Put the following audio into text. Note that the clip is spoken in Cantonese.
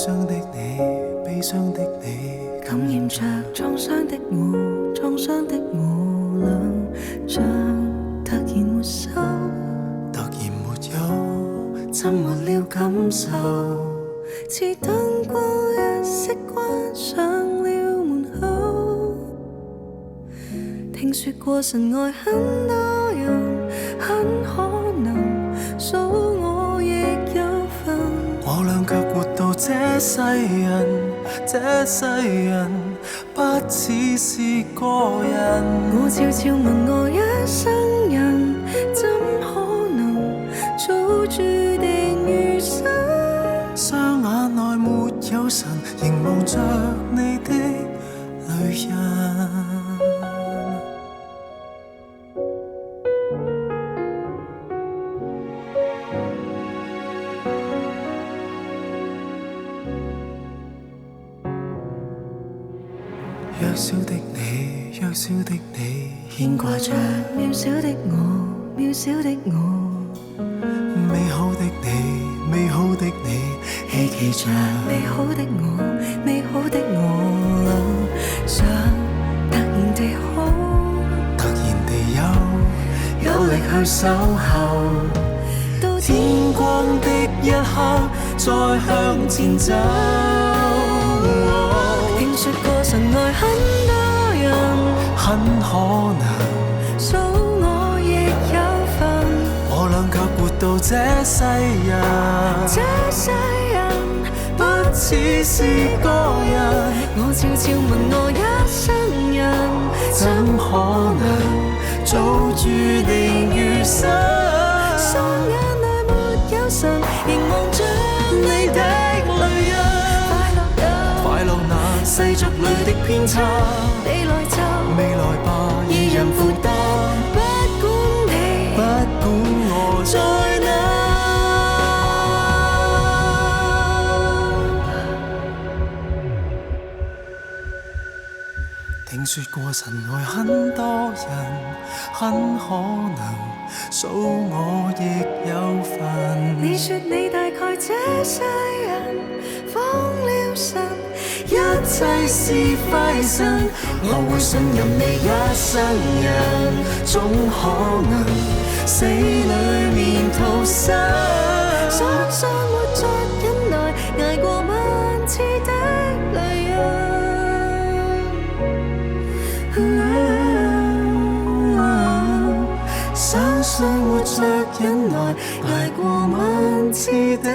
傷的你，悲傷的你，感染着創傷的我，創傷的我兩像突然沒收，突然沒有，怎沒了感受？似燈光一熄關上了門口。聽說過神愛很多人，很可能數我亦有份。我倆卻活到這世人，這世人不只是個人。我悄悄問我一生人，怎可能早注定餘生？雙眼內沒有神，凝望着你的淚印。弱小的你，弱小的你，牽掛着渺小的我，渺小的我。美好的你，美好的你，希冀着美好的我，美好的我倆想突然地好，突然地有力去守候，到天光的一刻再向前走。聽說過神愛很多人，很可能數我亦有份。我倆卻活到這世人，這世人不只是個人。我悄悄問我一生人，怎可能早注定餘生？雙眼內沒有神，凝望着你的淚印。快樂那世俗裏的偏差，你來就未來吧，二人負擔，不管你，不管我在哪。聽說過神愛很多人，很可能數我亦有份。你說你大概這世人放了神，一切是廢神，我會信任你一生人，總可能死裏面逃生。相信活着忍耐，捱過萬次的淚印。相信活着忍耐，捱過萬次的